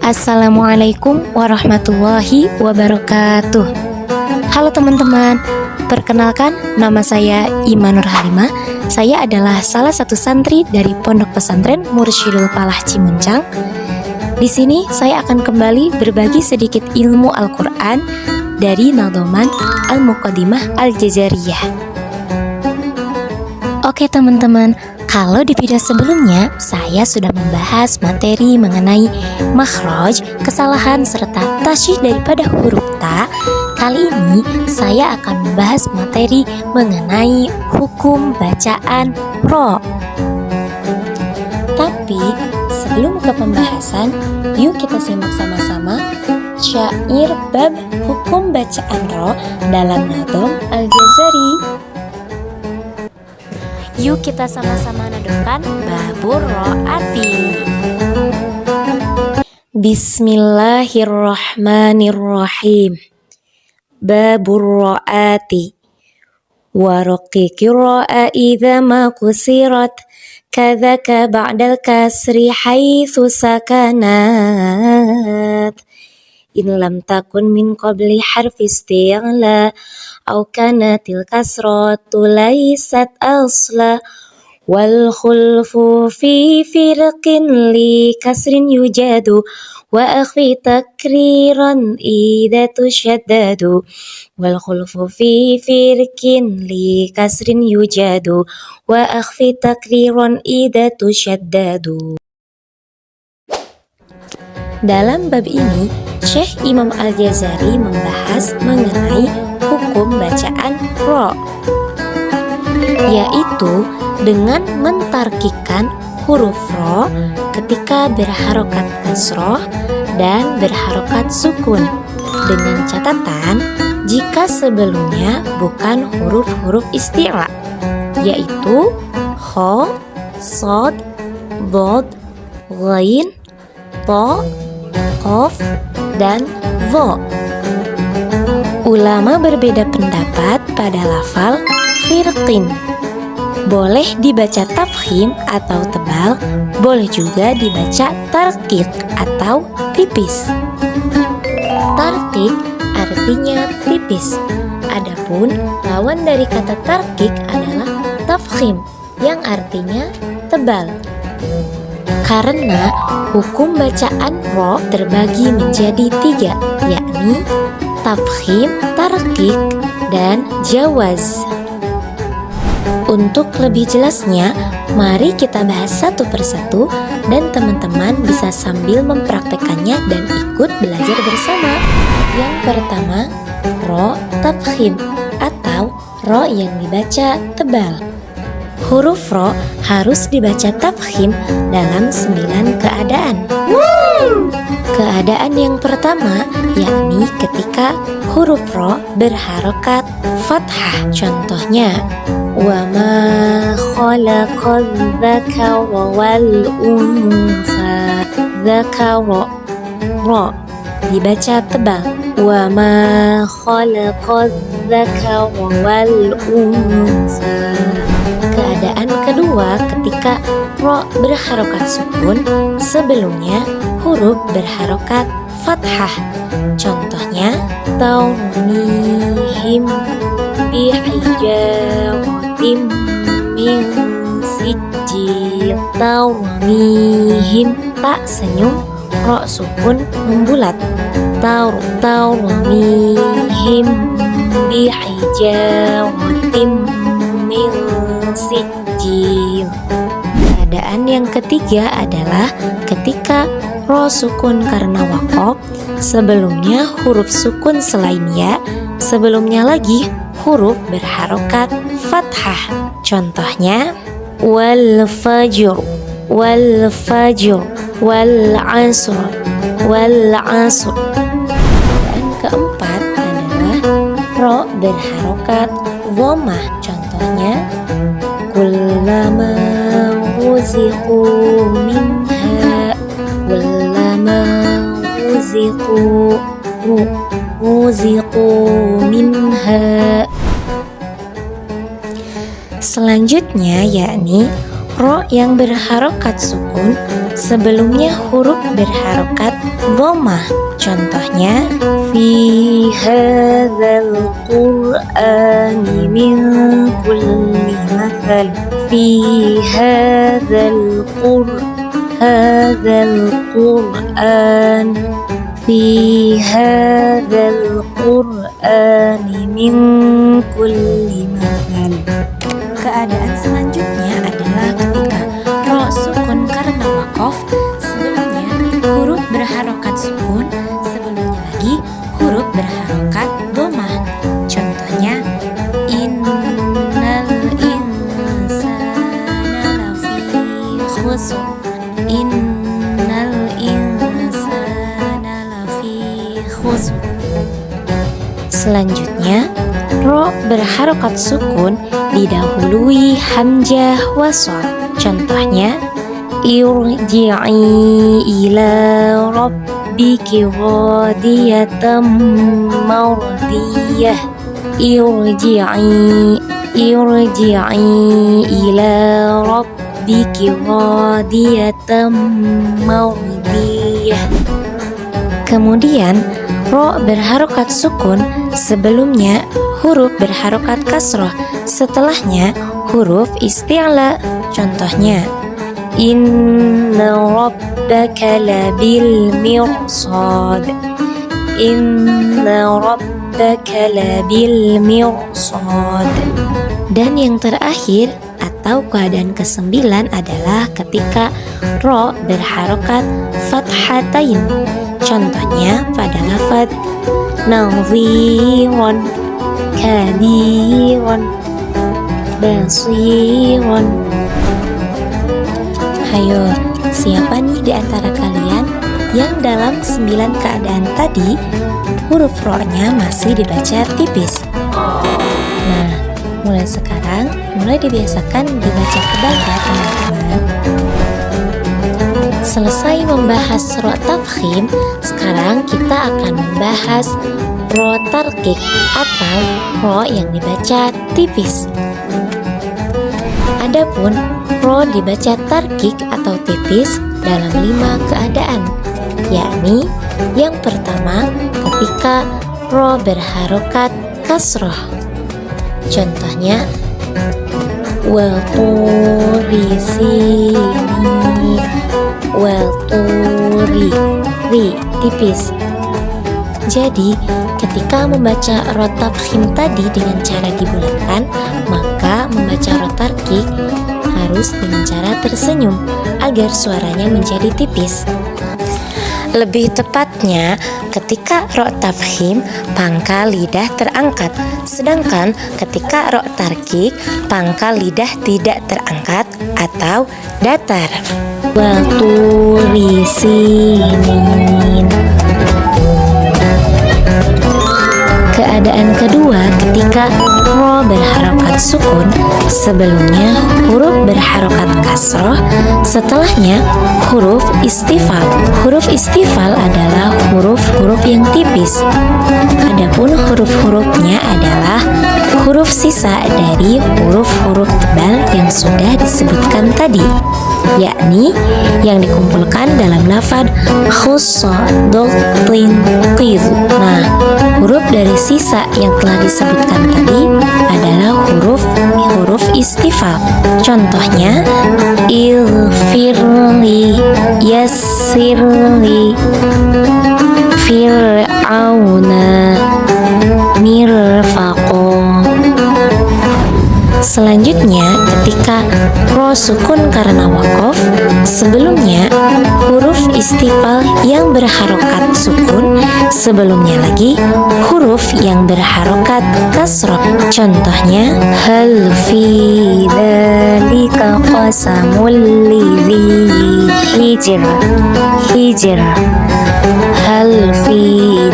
Assalamualaikum warahmatullahi wabarakatuh. Halo teman-teman, perkenalkan nama saya Imanur Halimah. Saya adalah salah satu santri dari Pondok Pesantren Mursyidul Falah Cimuncang. Di sini saya akan kembali berbagi sedikit ilmu Al-Quran dari Nadhoman Al-Muqaddimah Al-Jazariyah. Oke teman-teman, kalau di video sebelumnya saya sudah membahas materi mengenai makhraj, kesalahan serta tasyih daripada huruf ta. Kali ini saya akan membahas materi mengenai hukum bacaan ro. Tapi sebelum ke pembahasan, yuk kita simak sama-sama syair bab hukum bacaan ro dalam Nadhom Al-Jazari. Yuk kita sama-sama nadamkan babur ro'ati. Bismillahirrahmanirrahim. Babur ro'ati. Waroqiqir ro'a idha ma kusirat. Kadhaka ba'dal kasri haythu sakanat. In lam takun min qabli harfi isti'la aw kanatil kasratu laysat asla wal khulfu fi firqin li kasrin yujadu wa akhfi takriran idza tushaddadu wal khulfu fi firqin li kasrin yujadu wa akhfi takriran idza tushaddadu. Dalam bab ini, Syekh Imam Al-Jazari membahas mengenai hukum bacaan ro, yaitu dengan mentarkikan huruf ro ketika berharokat kasroh dan berharokat sukun, dengan catatan jika sebelumnya bukan huruf-huruf isti'la, yaitu kho, sod, dhod, ghain, to, qaf, dan dho. Ulama berbeda pendapat pada lafal firqin. Boleh dibaca tafkhim atau tebal, boleh juga dibaca tarqiq atau tipis. Tarqiq artinya tipis. Adapun lawan dari kata tarqiq adalah tafkhim yang artinya tebal. Karena hukum bacaan ro terbagi menjadi 3, yakni tafkhim, tarqiq, dan jawaz. Untuk lebih jelasnya, mari kita bahas satu persatu dan teman-teman bisa sambil mempraktekannya dan ikut belajar bersama. Yang pertama, ro tafkhim atau ro yang dibaca tebal. Huruf ro harus dibaca tafkhim dalam 9 keadaan. Keadaan yang pertama yakni ketika huruf ro berharokat fathah. Contohnya, wa ma khalaqal dzakara wal untha. Dzakara ro dibaca tebal. Wa ma khalaqal dzakara wal untha. Keadaan kedua ketika ro berharokat sukun, sebelumnya huruf berharokat fathah. Contohnya, taunihim bihijaratim min sijil. Taunihim, tak senyum, ro sukun membulat. Taunihim bihijaratim min sijil. Keadaan yang ketiga adalah ketika ro sukun karena waqaf, sebelumnya huruf sukun selain ya, sebelumnya lagi huruf berharokat fathah. Contohnya, wal fajr, wal fajr, wal asr, wal asr. Keadaan keempat adalah ro berharokat dhammah. Contohnya, kullama ruziqu minha, kullama ruziqu minha. Selanjutnya yakni ro yang berharokat sukun sebelumnya huruf berharokat dhammah. Contohnya fi hadzal qur'ani min kulli mathal. Fi hadzal qur'an fi hadzal qur'ani min kulli mathal. Keadaan selanjutnya adalah ketika ro sukun karena wakof sebelumnya huruf berharokat sukun, sebelumnya lagi huruf berharokat dhammah. Contohnya innal insana lafi khusr. Innal insana lafi khusr. Selanjutnya, ro berharokat sukun didahului hamzah wasal. Contohnya irji'i ila rabbiki radiyatan mardiyah. Irji'i ila rabbiki radiyatan mardiyah. Kemudian ro berharokat sukun sebelumnya huruf berharokat kasroh, setelahnya huruf isti'la. Contohnya inna rabbaka labil mirsad. Inna rabbaka labil mirsad. Dan yang terakhir atau keadaan ke-9 adalah ketika ro berharokat fathatain. Contohnya pada lafaz nadhiran, kabiran, basiran. Hayo, siapa nih di antara kalian yang dalam 9 keadaan tadi huruf ro-nya masih dibaca tipis? Nah, mulai sekarang mulai dibiasakan dibaca tebal ya teman-teman. Selesai membahas ro tafkhim, sekarang kita akan membahas ro tarqiq atau ro yang dibaca tipis. Adapun ro dibaca tarqiq atau tipis dalam 5 keadaan, yakni yang pertama ketika ro berharokat kasroh. Contohnya wal turi sini, wal turi, ri tipis. Jadi ketika membaca ro tafkhim tadi dengan cara dibulatkan, maka membaca ro tarqiq harus dengan cara tersenyum agar suaranya menjadi tipis. Lebih tepatnya, ketika ro tafkhim pangkal lidah terangkat, sedangkan ketika ro tarqiq pangkal lidah tidak terangkat atau datar. Wal turi sinin. Keadaan kedua ketika ro berharokat sukun, sebelumnya huruf berharokat kasroh, setelahnya huruf istifal. Huruf istifal adalah huruf-huruf yang tipis. Adapun huruf-hurufnya adalah huruf sisa dari huruf-huruf tebal yang sudah disebutkan tadi, yakni yang dikumpulkan dalam lafaz khussa dotin qid. Nah, huruf dari sisa yang telah disebutkan tadi adalah huruf istifal. Contohnya ilfirli, yassirli, fir'auna, mirfaqo. Selanjutnya, ketika ro sukun karena wakof, sebelumnya huruf istifal yang berharokat sukun, sebelumnya lagi huruf yang berharokat kasroh. Contohnya hal fi dzalika qasamul lidzi hijr, hijr. Hal fi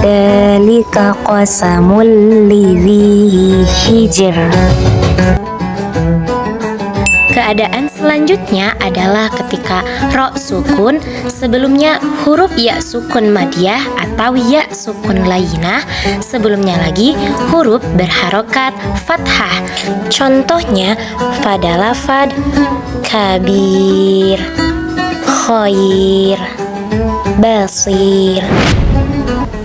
dzalika qasamul lidzi hijr. Keadaan selanjutnya adalah ketika ro sukun sebelumnya huruf ya sukun madiyah atau atau ya sukun layyinah, sebelumnya lagi huruf berharokat fathah. Contohnya pada lafad kabir, khair, basir.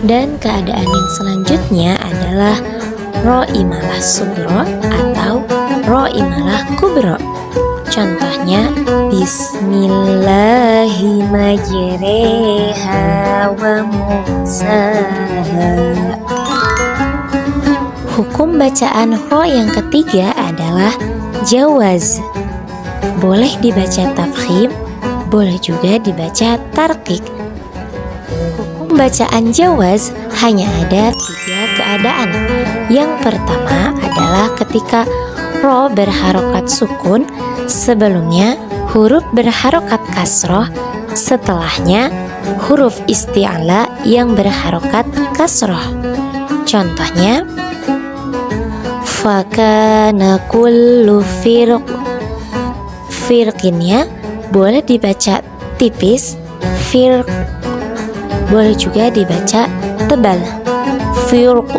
Dan keadaan yang selanjutnya adalah ro imalah sugro atau ro imalah kubro. Contohnya Bismillahirrahmanirrahim wa mursaha. Hukum bacaan ro yang ketiga adalah jawaz. Boleh dibaca tafkhim, boleh juga dibaca tarqiq. Hukum bacaan jawaz hanya ada 3 keadaan. Yang pertama adalah ketika ro berharokat sukun, sebelumnya huruf berharokat kasroh, setelahnya huruf isti'ala yang berharokat kasroh. Contohnya fakana kullu firqinnya boleh dibaca tipis, firq, boleh juga dibaca tebal, firq.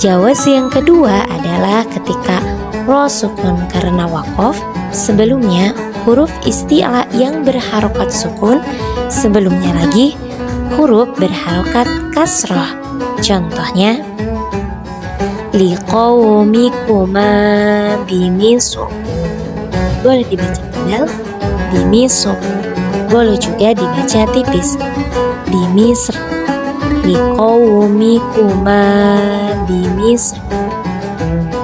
Jawaz yang kedua adalah ketika ro sukun karena wakof, sebelumnya huruf isti'la yang berharokat sukun, sebelumnya lagi huruf berharokat kasroh. Contohnya liqaumikuma bimisr, boleh dibaca tebal, bimisr, boleh juga dibaca tipis, bimisr, liqaumikuma bimisr.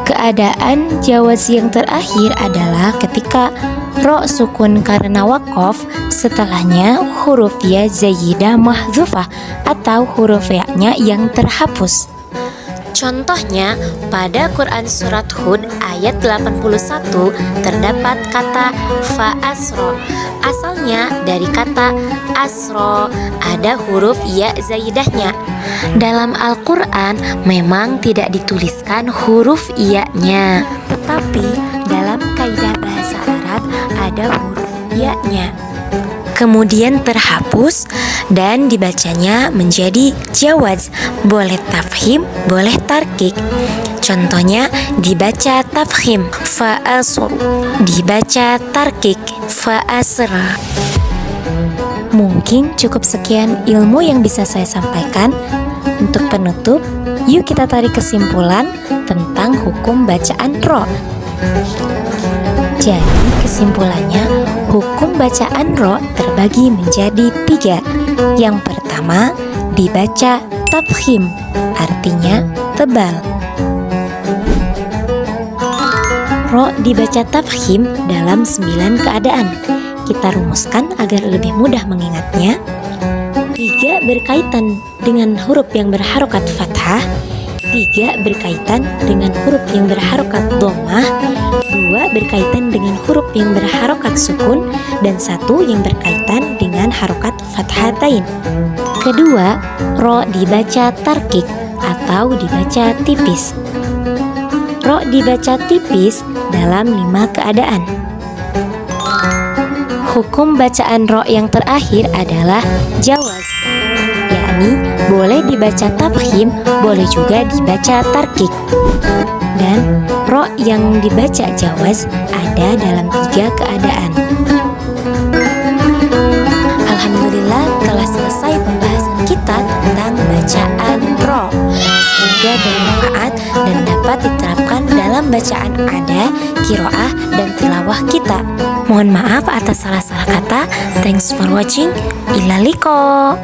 Keadaan jawaz yang terakhir adalah ketika ro sukun karena wakof, setelahnya huruf ya zaidah mahdzufah atau huruf ya-nya yang terhapus. Contohnya pada Quran Surat Hud ayat 81 terdapat kata fa'asro. Asalnya dari kata asro, ada huruf ya zaidahnya. Dalam Al-Quran memang tidak dituliskan huruf ya-nya, tetapi dalam kaidah bahasa Arab ada huruf ya-nya, kemudian terhapus dan dibacanya menjadi jawaz. Boleh tafhim, boleh tarqiq. Contohnya dibaca tafhim fa'asr, dibaca tarqiq fa'asra. Mungkin cukup sekian ilmu yang bisa saya sampaikan. Untuk penutup, yuk kita tarik kesimpulan tentang hukum bacaan ro. Jadi kesimpulannya, hukum bacaan ro terbagi menjadi 3. Yang pertama, dibaca tafkhim, artinya tebal. Ro dibaca tafkhim dalam 9 keadaan. Kita rumuskan agar lebih mudah mengingatnya. 3 berkaitan dengan huruf yang berharokat fathah, 3 berkaitan dengan huruf yang berharokat dhammah, 2 berkaitan dengan huruf yang berharokat sukun, dan 1 yang berkaitan dengan harokat fathatain. Kedua, ro dibaca tarqiq atau dibaca tipis. Ro dibaca tipis dalam 5 keadaan. Hukum bacaan ro yang terakhir adalah jawaz, yakni boleh dibaca tafkhim, boleh juga dibaca tarqiq. Dan ro yang dibaca jawaz ada dalam 3 keadaan. Alhamdulillah telah selesai pembahasan kita tentang bacaan ro. Semoga bermanfaat dan dapat diterapkan dalam bacaan ada, qiraah, dan tilawah kita. Mohon maaf atas salah-salah kata. Thanks for watching. Ila liqa.